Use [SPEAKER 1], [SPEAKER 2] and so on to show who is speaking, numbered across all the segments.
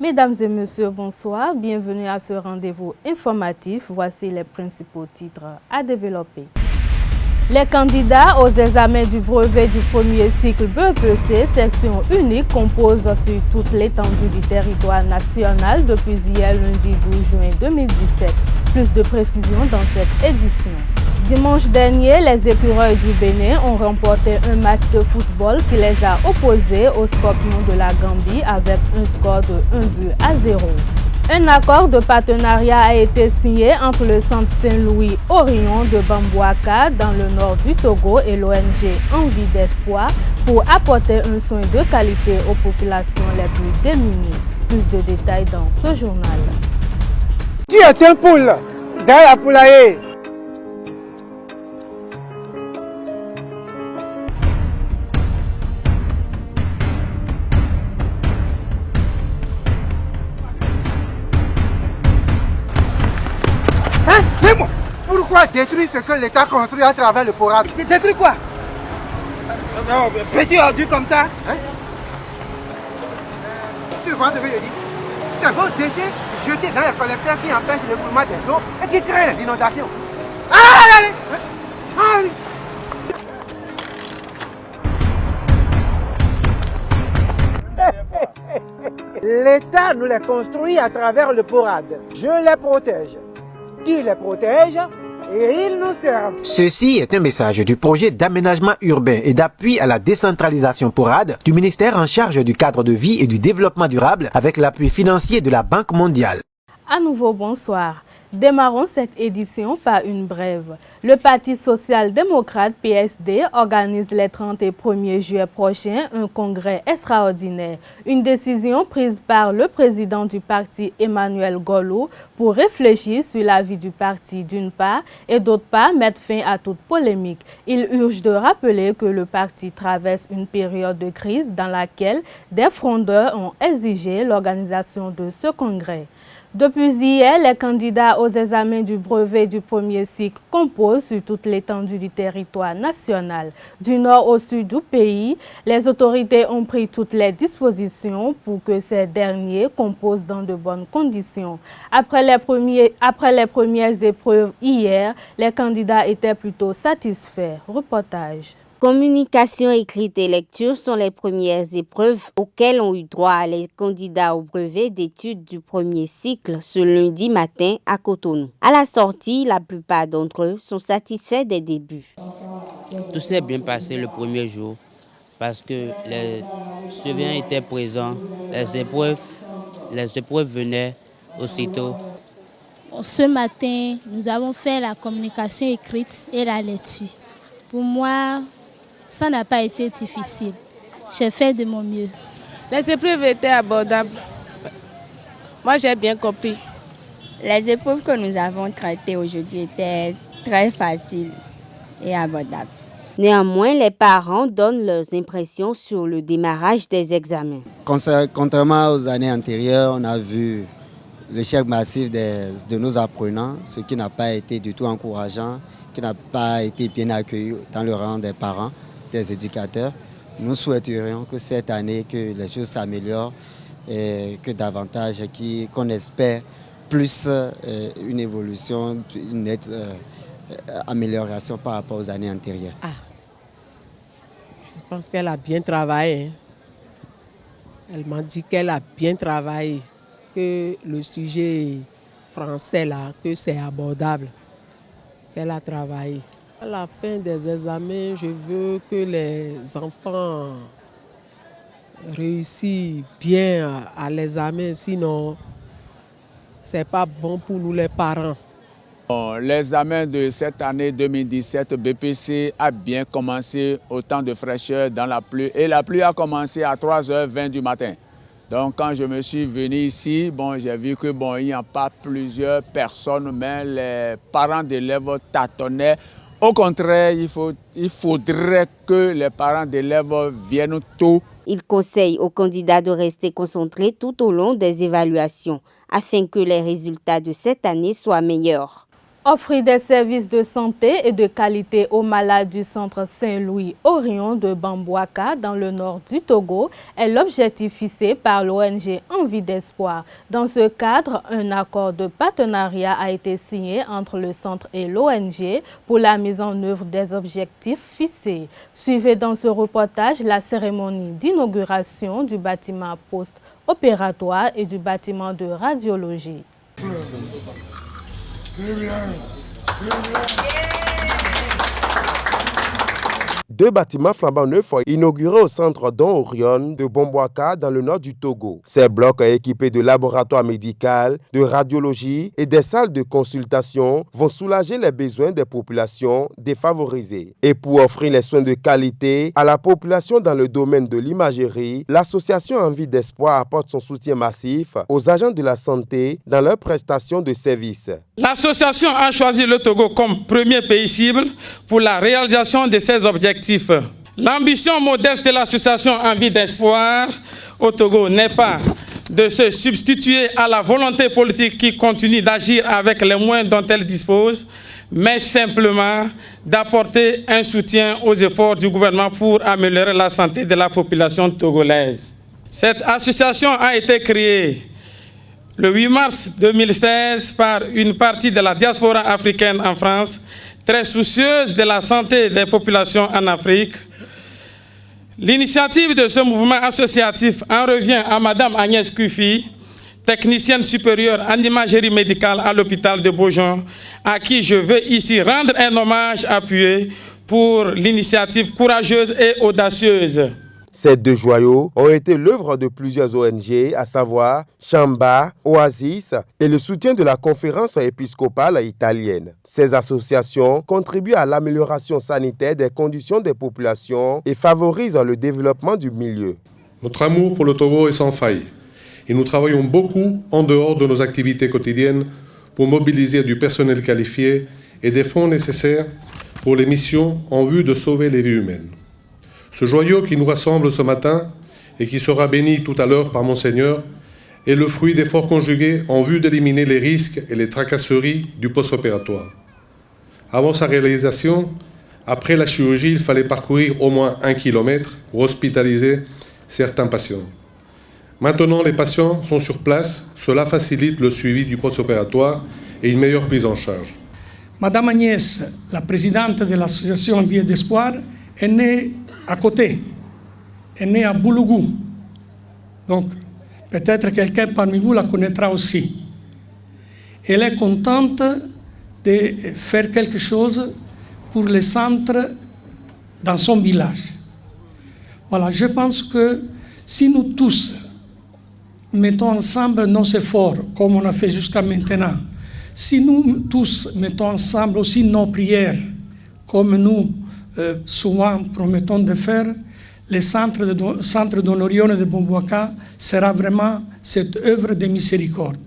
[SPEAKER 1] Mesdames et messieurs, bonsoir. Bienvenue à ce rendez-vous informatif. Voici les principaux titres à développer. Les candidats aux examens du brevet du premier cycle BEPC, section unique, composent sur toute l'étendue du territoire national depuis hier lundi 12 juin 2017. Plus de précisions dans cette édition. Dimanche dernier, les écureuils du Bénin ont remporté un match de football qui les a opposés aux Scorpions de la Gambie avec un score de 1-0. Un accord de partenariat a été signé entre le Centre Saint-Louis Orion de Bambouaka dans le nord du Togo et l'ONG Envie d'Espoir pour apporter un soin de qualité aux populations les plus démunies. Plus de détails dans ce journal.
[SPEAKER 2] Qui est un poule dans la poulailler? Dis-moi, pourquoi détruire ce que l'État construit à travers le forage? Détruire quoi? Petit ordu comme ça? Hein? Tu vois ce que je dis? C'est vos déchets jetés dans les collecteurs qui empêchent le coulement des eaux et qui créent les inondations. Allez! Allez! L'État nous les construit à travers le porade. Je les protège. Qui les protège et ils nous servent.
[SPEAKER 3] Ceci est un message du projet d'aménagement urbain et d'appui à la décentralisation PORAD du ministère en charge du cadre de vie et du développement durable avec l'appui financier de la Banque mondiale.
[SPEAKER 1] À nouveau, bonsoir. Démarrons cette édition par une brève. Le Parti social-démocrate PSD organise les 30 et 1er juillet prochains un congrès extraordinaire. Une décision prise par le président du parti Emmanuel Golou pour réfléchir sur la vie du parti d'une part et d'autre part mettre fin à toute polémique. Il urge de rappeler que le parti traverse une période de crise dans laquelle des frondeurs ont exigé l'organisation de ce congrès. Depuis hier, les candidats aux examens du brevet du premier cycle composent sur toute l'étendue du territoire national. Du nord au sud du pays, les autorités ont pris toutes les dispositions pour que ces derniers composent dans de bonnes conditions. Après les premières épreuves hier, les candidats étaient plutôt satisfaits. Reportage.
[SPEAKER 4] Communication écrite et lecture sont les premières épreuves auxquelles ont eu droit les candidats au brevet d'études du premier cycle ce lundi matin à Cotonou. À la sortie, la plupart d'entre eux sont satisfaits des débuts.
[SPEAKER 5] Tout s'est bien passé le premier jour parce que les surveillants étaient présents, les épreuves venaient aussitôt.
[SPEAKER 6] Ce matin, nous avons fait la communication écrite et la lecture. Pour moi, ça n'a pas été difficile. J'ai fait de mon mieux.
[SPEAKER 7] Les épreuves étaient abordables. Moi, j'ai bien compris.
[SPEAKER 8] Les épreuves que nous avons traitées aujourd'hui étaient très faciles et abordables.
[SPEAKER 4] Néanmoins, les parents donnent leurs impressions sur le démarrage des examens.
[SPEAKER 9] Contrairement aux années antérieures, on a vu l'échec massif de nos apprenants, ce qui n'a pas été du tout encourageant, qui n'a pas été bien accueilli dans le rang des parents, des éducateurs. Nous souhaiterions que cette année, que les choses s'améliorent et que davantage, qu'on espère plus une évolution, une nette amélioration par rapport aux années antérieures.
[SPEAKER 10] Je pense qu'elle a bien travaillé. Elle m'a dit qu'elle a bien travaillé, que le sujet français là, que c'est abordable, qu'elle a travaillé. À la fin des examens, je veux que les enfants réussissent bien à l'examen, sinon c'est pas bon pour nous les parents.
[SPEAKER 11] L'examen de cette année 2017 BPC a bien commencé au temps de fraîcheur dans la pluie et la pluie a commencé à 3h20 du matin. Donc quand je me suis venu ici, j'ai vu que il n'y a pas plusieurs personnes, mais les parents d'élèves tâtonnaient. Au contraire, il faudrait que les parents d'élèves viennent tôt.
[SPEAKER 4] Il conseille aux candidats de rester concentrés tout au long des évaluations afin que les résultats de cette année soient meilleurs.
[SPEAKER 1] Offrir des services de santé et de qualité aux malades du centre Saint-Louis Orion de Bamboaka dans le nord du Togo est l'objectif fixé par l'ONG Envie d'Espoir. Dans ce cadre, un accord de partenariat a été signé entre le centre et l'ONG pour la mise en œuvre des objectifs fixés. Suivez dans ce reportage la cérémonie d'inauguration du bâtiment post-opératoire et du bâtiment de radiologie.
[SPEAKER 12] Deux bâtiments flambant neufs inaugurés au centre Don Orion de Bamboaka dans le nord du Togo. Ces blocs équipés de laboratoires médicaux, de radiologie et des salles de consultation vont soulager les besoins des populations défavorisées. Et pour offrir les soins de qualité à la population dans le domaine de l'imagerie, l'association Envie d'Espoir apporte son soutien massif aux agents de la santé dans leurs prestations de services.
[SPEAKER 13] L'association a choisi le Togo comme premier pays cible pour la réalisation de ses objectifs. L'ambition modeste de l'association Envie d'Espoir au Togo n'est pas de se substituer à la volonté politique qui continue d'agir avec les moyens dont elle dispose, mais simplement d'apporter un soutien aux efforts du gouvernement pour améliorer la santé de la population togolaise. Cette association a été créée le 8 mars 2016 par une partie de la diaspora africaine en France, très soucieuse de la santé des populations en Afrique. L'initiative de ce mouvement associatif en revient à Madame Agnès Kufi, technicienne supérieure en imagerie médicale à l'hôpital de Beaujon, à qui je veux ici rendre un hommage appuyé pour l'initiative courageuse et audacieuse.
[SPEAKER 12] Ces deux joyaux ont été l'œuvre de plusieurs ONG, à savoir Chamba, Oasis et le soutien de la conférence épiscopale italienne. Ces associations contribuent à l'amélioration sanitaire des conditions des populations et favorisent le développement du milieu.
[SPEAKER 14] Notre amour pour le Togo est sans faille et nous travaillons beaucoup en dehors de nos activités quotidiennes pour mobiliser du personnel qualifié et des fonds nécessaires pour les missions en vue de sauver les vies humaines. Ce joyau qui nous rassemble ce matin et qui sera béni tout à l'heure par Monseigneur est le fruit d'efforts conjugués en vue d'éliminer les risques et les tracasseries du post-opératoire. Avant sa réalisation, après la chirurgie, il fallait parcourir au moins 1 kilomètre pour hospitaliser certains patients. Maintenant, les patients sont sur place, cela facilite le suivi du post-opératoire et une meilleure prise en charge.
[SPEAKER 15] Madame Agnès, la présidente de l'association Envie d'Espoir, est née à côté, est née à Boulougou. Donc, peut-être quelqu'un parmi vous la connaîtra aussi. Elle est contente de faire quelque chose pour les centres dans son village. Voilà, je pense que si nous tous mettons ensemble nos efforts, comme on a fait jusqu'à maintenant, si nous tous mettons ensemble aussi nos prières, comme nous souvent promettons de faire, le centre Don Orion de Bamboaka sera vraiment cette œuvre de miséricorde.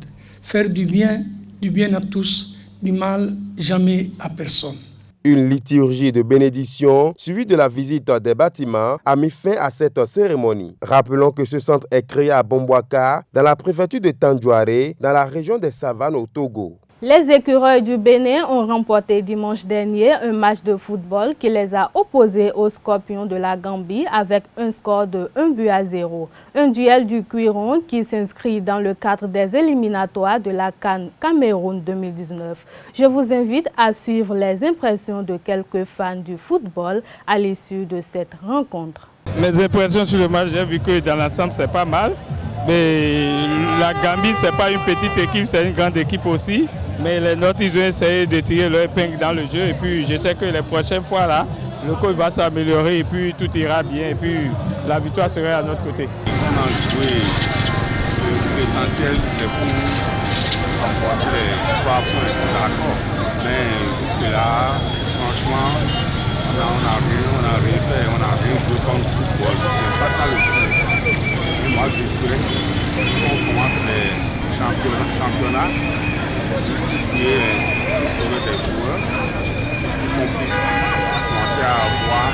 [SPEAKER 15] Faire du bien à tous, du mal jamais à personne.
[SPEAKER 12] Une liturgie de bénédiction suivie de la visite des bâtiments a mis fin à cette cérémonie. Rappelons que ce centre est créé à Bamboaka, dans la préfecture de Tandjouaré, dans la région des Savanes au Togo.
[SPEAKER 1] Les écureuils du Bénin ont remporté dimanche dernier un match de football qui les a opposés aux Scorpions de la Gambie avec un score de 1-0. Un duel du Cuiron qui s'inscrit dans le cadre des éliminatoires de la CAN Cameroun 2019. Je vous invite à suivre les impressions de quelques fans du football à l'issue de cette rencontre.
[SPEAKER 16] Mes impressions sur le match, j'ai vu que dans l'ensemble, c'est pas mal. Mais la Gambie, ce n'est pas une petite équipe, c'est une grande équipe aussi. Mais les nôtres, ils ont essayé de tirer leur épingle dans le jeu. Et puis, je sais que les prochaines fois, là, le coach va s'améliorer et puis tout ira bien. Et puis, la victoire sera à notre côté.
[SPEAKER 17] On a joué. L'essentiel, c'est pour remporter les 3 points, d'accord. Mais jusque-là, franchement, on a rien fait. On a rien joué comme football. C'est pas ça le foot. Moi, je souhaite qu'on commence les championnats, justifier des joueurs, qu'on puisse commencer à avoir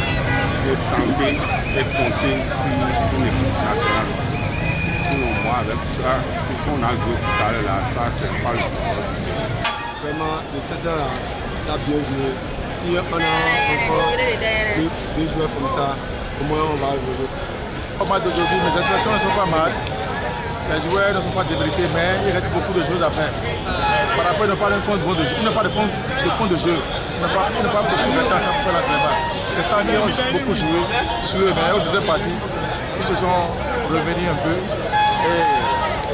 [SPEAKER 17] et tenter et compter sur une équipe nationale. Sinon, moi, avec ça, ce qu'on a joué tout à l'heure, là, ça, c'est pas le football.
[SPEAKER 18] Vraiment, le CSR a bien joué. Si on a encore deux joueurs comme ça, au moins on va jouer comme ça. Au match d'aujourd'hui, mes expressions ne sont pas mal. Les joueurs ne sont pas débriefés, mais il reste beaucoup de choses à faire. Par rapport, ils n'ont pas de fond de jeu. Ils n'ont pas de fond de jeu. Ils n'ont pas beaucoup de ça pour faire l'entraînement. C'est ça qui ont beaucoup joué, mais au deuxième partie, ils se sont revenus un peu. Et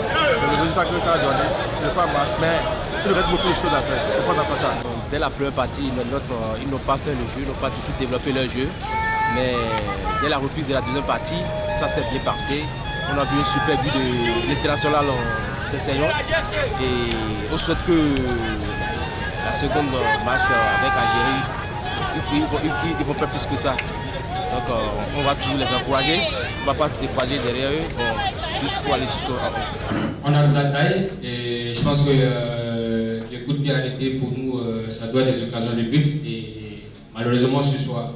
[SPEAKER 18] c'est le résultat que ça a donné. Ce n'est pas mal, mais il reste beaucoup de choses à faire. C'est pas encore ça.
[SPEAKER 19] Dès la première partie, ils n'ont pas fait le jeu, ils n'ont pas du tout développé leur jeu. Mais dès la reprise de la deuxième partie, ça s'est bien passé. On a vu un super but de l'international en s'essayant. Et on souhaite que la seconde match avec Algérie, ils vont faire plus que ça. Donc on va toujours les encourager. On ne va pas se décourager derrière eux, juste pour aller jusqu'au bout.
[SPEAKER 20] On a de la taille et je pense que les coups de pied arrêtés pour nous, ça doit être des occasions de but. Et malheureusement ce soir,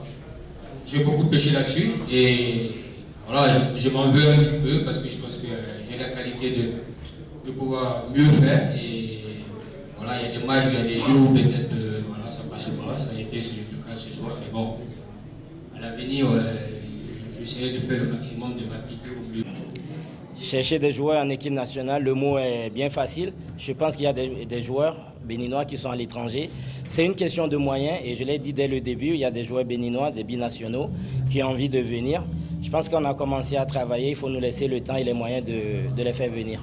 [SPEAKER 20] j'ai beaucoup péché là-dessus. Et voilà, je m'en veux un petit peu parce que je pense que j'ai la qualité de pouvoir mieux faire. Et voilà, il y a des matchs, il y a des jeux où peut-être voilà, ça passe pas. Ça a été le cas ce soir. Mais bon, à l'avenir, j'essaierai de faire le maximum de m'appliquer au mieux.
[SPEAKER 21] Chercher des joueurs en équipe nationale, le mot est bien facile. Je pense qu'il y a des joueurs béninois qui sont à l'étranger. C'est une question de moyens et je l'ai dit dès le début, il y a des joueurs béninois, des binationaux qui ont envie de venir. Je pense qu'on a commencé à travailler, il faut nous laisser le temps et les moyens de les faire venir.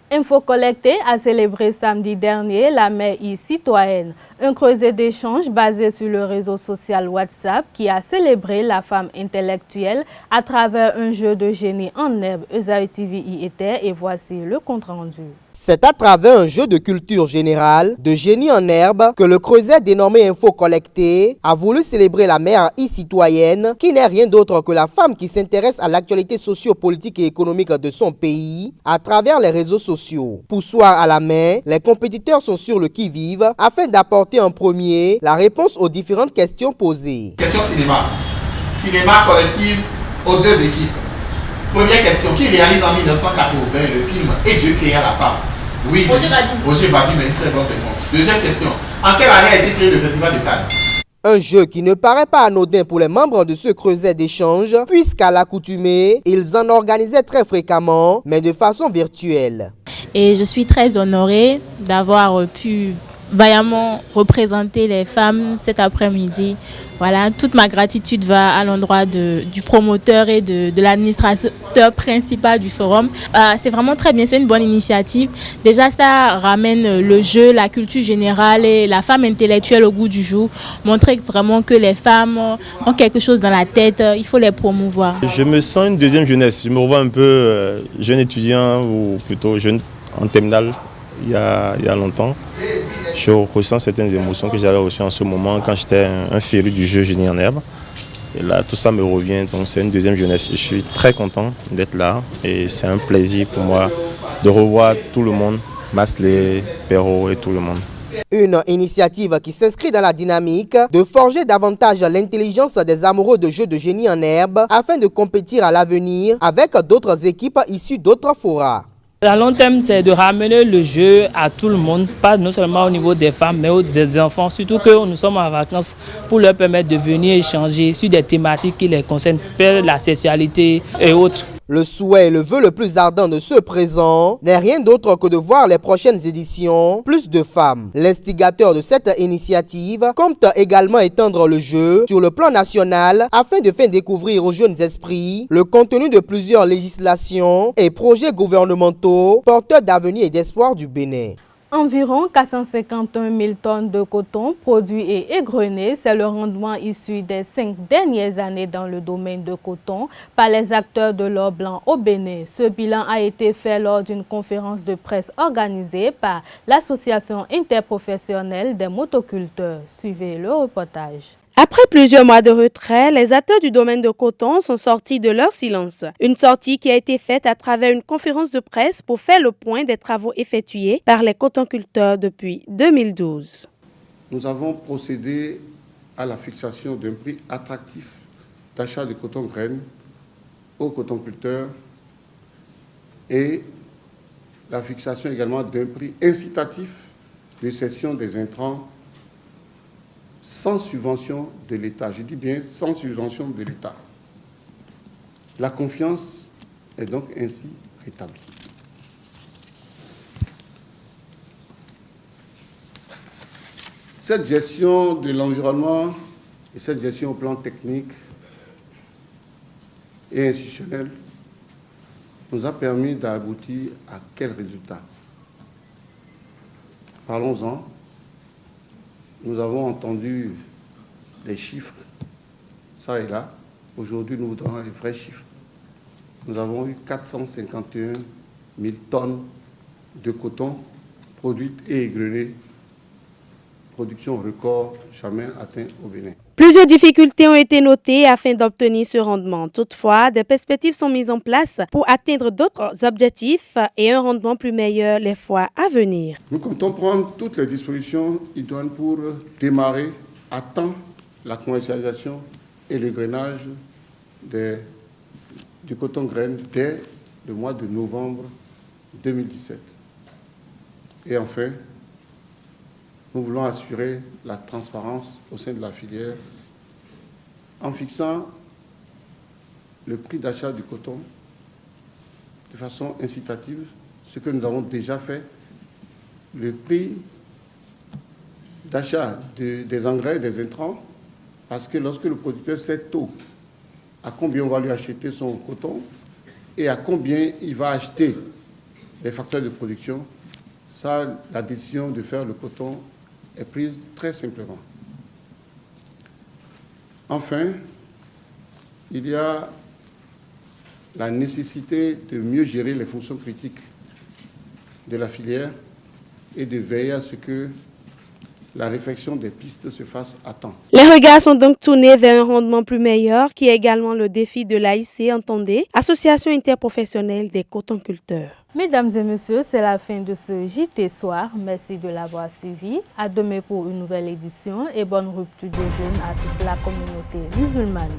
[SPEAKER 1] Info Collecté a célébré samedi dernier la mai citoyenne, un creuset d'échange basé sur le réseau social WhatsApp qui a célébré la femme intellectuelle à travers un jeu de génie en herbe. Esaü TV y était et voici le compte-rendu.
[SPEAKER 22] C'est à travers un jeu de culture générale, de génie en herbe, que le creuset dénommé Info Collecté a voulu célébrer la mère citoyenne, qui n'est rien d'autre que la femme qui s'intéresse à l'actualité socio-politique et économique de son pays à travers les réseaux sociaux. Poussoir à la main, les compétiteurs sont sur le qui-vive afin d'apporter en premier la réponse aux différentes questions posées.
[SPEAKER 23] Question cinéma. Cinéma collectif aux deux équipes. Première question, qui réalise en 1980 le film Et Dieu créa la femme? Oui, Roger Badi, mais une très bonne réponse. Deuxième question, en quelle année a été créé le Festival de Cannes?
[SPEAKER 22] Un jeu qui ne paraît pas anodin pour les membres de ce creuset d'échange, puisqu'à l'accoutumée, ils en organisaient très fréquemment, mais de façon virtuelle.
[SPEAKER 6] Et je suis très honorée d'avoir pu vaillamment représenter les femmes cet après-midi. Voilà, toute ma gratitude va à l'endroit du promoteur et de l'administrateur principal du forum. C'est vraiment très bien, c'est une bonne initiative. Déjà, ça ramène le jeu, la culture générale et la femme intellectuelle au goût du jour. Montrer vraiment que les femmes ont quelque chose dans la tête, il faut les promouvoir.
[SPEAKER 24] Je me sens une deuxième jeunesse. Je me revois un peu jeune étudiant ou plutôt jeune en terminale il y a longtemps. Je ressens certaines émotions que j'avais reçues en ce moment quand j'étais un féru du jeu génie en herbe. Et là, tout ça me revient, donc c'est une deuxième jeunesse. Je suis très content d'être là et c'est un plaisir pour moi de revoir tout le monde, Masley, Perrault et tout le monde.
[SPEAKER 22] Une initiative qui s'inscrit dans la dynamique de forger davantage l'intelligence des amoureux de jeux de génie en herbe afin de compétir à l'avenir avec d'autres équipes issues d'autres forats.
[SPEAKER 25] À long terme, c'est de ramener le jeu à tout le monde, pas non seulement au niveau des femmes, mais des enfants, surtout que nous sommes en vacances pour leur permettre de venir échanger sur des thématiques qui les concernent, la sexualité et autres.
[SPEAKER 22] Le souhait et le vœu le plus ardent de ce présent n'est rien d'autre que de voir les prochaines éditions plus de femmes. L'instigateur de cette initiative compte également étendre le jeu sur le plan national afin de faire découvrir aux jeunes esprits le contenu de plusieurs législations et projets gouvernementaux porteurs d'avenir et d'espoir du Bénin.
[SPEAKER 1] Environ 451 000 tonnes de coton produits et égrenés, c'est le rendement issu des 5 dernières années dans le domaine de coton par les acteurs de l'or blanc au Bénin. Ce bilan a été fait lors d'une conférence de presse organisée par l'Association interprofessionnelle des motoculteurs. Suivez le reportage.
[SPEAKER 26] Après plusieurs mois de retrait, les acteurs du domaine de coton sont sortis de leur silence. Une sortie qui a été faite à travers une conférence de presse pour faire le point des travaux effectués par les cotonculteurs depuis 2012.
[SPEAKER 27] Nous avons procédé à la fixation d'un prix attractif d'achat de coton graines aux cotonculteurs et la fixation également d'un prix incitatif de cession des intrants sans subvention de l'État. Je dis bien sans subvention de l'État. La confiance est donc ainsi rétablie. Cette gestion de l'environnement et cette gestion au plan technique et institutionnel nous a permis d'aboutir à quels résultats? Parlons-en. Nous avons entendu les chiffres, ça et là. Aujourd'hui, nous vous donnons les vrais chiffres. Nous avons eu 451 000 tonnes de coton produites et égrenées. Production record jamais atteint au Bénin.
[SPEAKER 26] Plusieurs difficultés ont été notées afin d'obtenir ce rendement. Toutefois, des perspectives sont mises en place pour atteindre d'autres objectifs et un rendement plus meilleur les fois à venir.
[SPEAKER 27] Nous comptons prendre toutes les dispositions idoines pour démarrer à temps la commercialisation et le grainage du coton graine dès le mois de novembre 2017. Et enfin, nous voulons assurer la transparence au sein de la filière en fixant le prix d'achat du coton de façon incitative, ce que nous avons déjà fait. Le prix d'achat des engrais et des intrants, parce que lorsque le producteur sait tôt à combien on va lui acheter son coton et à combien il va acheter les facteurs de production, ça, la décision de faire le coton est prise très simplement. Enfin, il y a la nécessité de mieux gérer les fonctions critiques de la filière et de veiller à ce que la réflexion des pistes se fasse à temps.
[SPEAKER 26] Les regards sont donc tournés vers un rendement plus meilleur qui est également le défi de l'AIC, entendez, Association interprofessionnelle des cotonculteurs.
[SPEAKER 1] Mesdames et messieurs, c'est la fin de ce JT Soir. Merci de l'avoir suivi. À demain pour une nouvelle édition et bonne rupture de jeûne à toute la communauté musulmane.